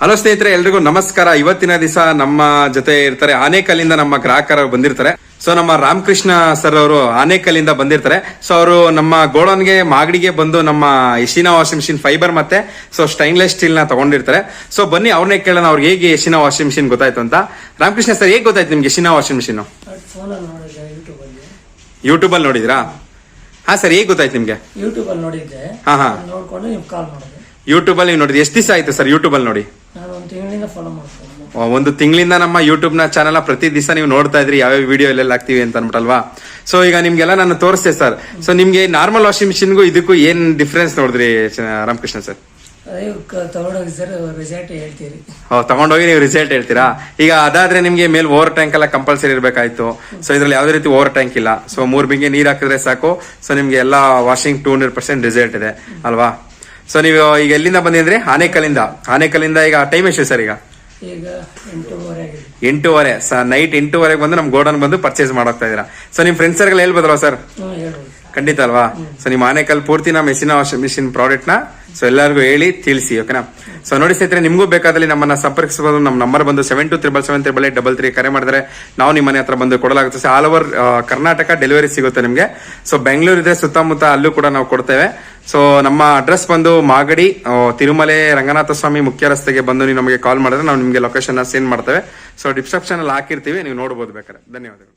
Hello ಸ್ನೇಹಿತರೆ, ಎಲ್ರಿಗೂ ನಮಸ್ಕಾರ. ಇವತ್ತಿನ ದಿವಸ ನಮ್ಮ ಜೊತೆ ಇರ್ತಾರೆ, ಆನೇಕಲ್ಲಿಂದ ನಮ್ಮ ಗ್ರಾಹಕರು ಬಂದಿರ್ತಾರೆ. ಸೊ ನಮ್ಮ ರಾಮಕೃಷ್ಣ ಸರ್ ಅವರು ಆನೇಕಲ್ಲಿಂದ ಬಂದಿರ್ತಾರೆ. ಸೊ ಅವರು ನಮ್ಮ ಗೋಡನ್ಗೆ ಮಾಗಡಿಗೆ ಬಂದು ನಮ್ಮ ಯಶಿನಾ ವಾಷಿಂಗ್ ಮಿಷಿನ್ ಫೈಬರ್ ಮತ್ತೆ ಸ್ಟೈನ್ಲೆಸ್ ಸ್ಟೀಲ್ ನ ತಗೊಂಡಿರ್ತಾರೆ. ಸೊ ಬನ್ನಿ ಅವ್ರನ್ನೇ ಕೇಳೋಣ, ಅವ್ರಿಗೆ ಹೇಗೆ ಯಶಿನಾ ವಾಷಿಂಗ್ ಮಿಷಿನ್ ಗೊತ್ತಾಯ್ತು ಅಂತ. ರಾಮಕೃಷ್ಣ ಸರ್, ಹೇಗೆ ಗೊತ್ತಾಯ್ತು ನಿಮ್ಗೆ ಯಶಿನಾ ವಾಷಿಂಗ್ ಮಿಷಿನ್? ಯೂಟ್ಯೂಬ್ ಅಲ್ಲಿ ನೋಡಿದ್ರಾ? ಹಾ ಸರ್, ಹೇಗೆ ಗೊತ್ತಾಯ್ತು ನಿಮ್ಗೆ? ಯೂಟ್ಯೂಬ್ ಅಲ್ಲಿ ನೋಡಿದ್ದೆ. ಹಾ ನೋಡ್ಕೊಂಡು ನೀವು ಕಾಲ್ ಮಾಡಿದೆ. ಯೂಟ್ಯೂಬ್ ಅಲ್ಲಿ ನೋಡಿದ್ರಿ? ಎಷ್ಟು ದಿವಸ ಆಯ್ತು ಸರ್ ಯೂಟ್ಯೂಬ್ ಅಲ್ಲಿ ನೋಡಿ? ನಾನು ಒಂದು ತಿಂಗಳಿಂದ ಫಾಲೋ ಮಾಡ್ತೀನಿ. ಒಂದು ತಿಂಗಳಿಂದ ನಮ್ಮ ಯೂಟ್ಯೂಬ್ ನ ಚಾನಲ್ ಪ್ರತಿ ದಿವಸ ನೀವು ನೋಡ್ತಾ ಇದ್ರಿ, ಯಾವ್ಯಾವ ವಿಡಿಯೋ ಎಲ್ಲೆಲ್ಲ ಆಗ್ತೀವಿ ಅಂತ ಅನ್ಬಿಟ್ಟಲ್ವಾ. ಸೊ ಈಗ ನಿಮ್ಗೆಲ್ಲ ನಾನು ತೋರಿಸ್ತೆ ಸರ್. ಸೊ ನಿಮ್ಗೆ ನಾರ್ಮಲ್ ವಾಷಿಂಗ್ ಮಿಷಿನ್ಗೂ ಇದಕ್ಕೂ ಏನ್ ಡಿಫ್ರೆನ್ಸ್ ನೋಡಿದ್ರಿ ರಾಮಕೃಷ್ಣ ಸರ್? ತಗೊಂಡೋಗಿ ಸರ್ ರಿಸಲ್ಟ್ ಹೇಳ್ತೀರಿ. ತಗೊಂಡೋಗಿ ನೀವು ರಿಸಲ್ಟ್ ಹೇಳ್ತೀರಾ? ಈಗ ಅದಾದ್ರೆ ನಿಮ್ಗೆ ಮೇಲೆ ಓವರ್ ಟ್ಯಾಂಕ್ ಎಲ್ಲ ಕಂಪಲ್ಸರಿ ಇರಬೇಕಾಯ್ತು. ಸೊ ಇದ್ರಲ್ಲಿ ಯಾವ್ದೇ ರೀತಿ ಓವರ್ ಟ್ಯಾಂಕ್ ಇಲ್ಲ. ಸೊ 3 ಬಿಂಗೆ ನೀರ್ ಹಾಕಿದ್ರೆ ಸಾಕು. ಸೊ ನಿಮ್ಗೆ ಎಲ್ಲ ವಾಷಿಂಗ್ 200% ರಿಸಲ್ಟ್ ಇದೆ ಅಲ್ವಾ. ಸೊ ನೀವು ಈಗ ಎಲ್ಲಿಂದ ಬಂದಿದ್ರಿ? ಆನೇಕಲ್ಲಿಂದ. ಈಗ ಟೈಮ್ ಎಷ್ಟು ಸರ್? ಈಗ 8:30. ನೈಟ್ 8:30 ಬಂದು ನಮ್ ಗೋಡನ್ ಬಂದು ಪರ್ಚೇಸ್ ಮಾಡೋಗ್ತಾ ಇದೀರಾ. ಸೊ ನಿಮ್ ಫ್ರೆಂಡ್ಸ್ ಸರ್ಗಲ್ ಹೇಳ್ಬೋದಲ್ವಾ ಸರ್? ಖಂಡಿತ ಅಲ್ವಾ. ಸೊ ನಿಮ್ಮ ಆನೇಕಲ್ ಪೂರ್ತಿ ನಮ್ಮ ಯಶಿನಾ ವಾಷಿಂಗ್ ಮಿಷಿನ್ ಪ್ರಾಡಕ್ಟ್ ನ ಸೊ ಎಲ್ಲರಿಗೂ ಹೇಳಿ ತಿಳಿಸಿ, ಓಕೆನಾ? ಸೊ ನೋಡಿ ಸ್ನೇಹಿತರೆ, ನಿಮಗೂ ಬೇಕಾದಲ್ಲಿ ನಮ್ಮನ್ನ ಸಂಪರ್ಕಿಸಬಹುದು. ನಮ್ಮ ನಂಬರ್ ಬಂದು 7277788833. ಕರೆ ಮಾಡಿದ್ರೆ ನಾವು ನಿಮ್ಮ ಮನೆ ಹತ್ರ ಬಂದು ಕೊಡಲಾಗುತ್ತೆ. ಆಲ್ ಓವರ್ ಕರ್ನಾಟಕ ಡೆಲಿವರಿ ಸಿಗುತ್ತೆ ನಿಮ್ಗೆ. ಸೊ ಬೆಂಗಳೂರು ಇದೆ, ಸುತ್ತಮುತ್ತ ಅಲ್ಲೂ ಕೂಡ ನಾವು ಕೊಡ್ತೇವೆ. ಸೊ ನಮ್ಮ ಅಡ್ರೆಸ್ ಬಂದು ಮಾಗಡಿ ತಿರುಮಲೆ ರಂಗನಾಥ ಸ್ವಾಮಿ ಮುಖ್ಯ ರಸ್ತೆಗೆ ಬಂದು ನೀವು ನಮಗೆ ಕಾಲ್ ಮಾಡಿದ್ರೆ ನಾವು ನಿಮಗೆ ಲೊಕೇಶನ್ ಸೆಂಡ್ ಮಾಡ್ತೇವೆ. ಸೊ ಡಿಸ್ಕ್ರಿಪ್ಷನ್ ಅಲ್ಲಿ ಹಾಕಿರ್ತೀವಿ, ನೀವು ನೋಡಬಹುದು ಬೇಕಾದ್ರೆ. ಧನ್ಯವಾದಗಳು.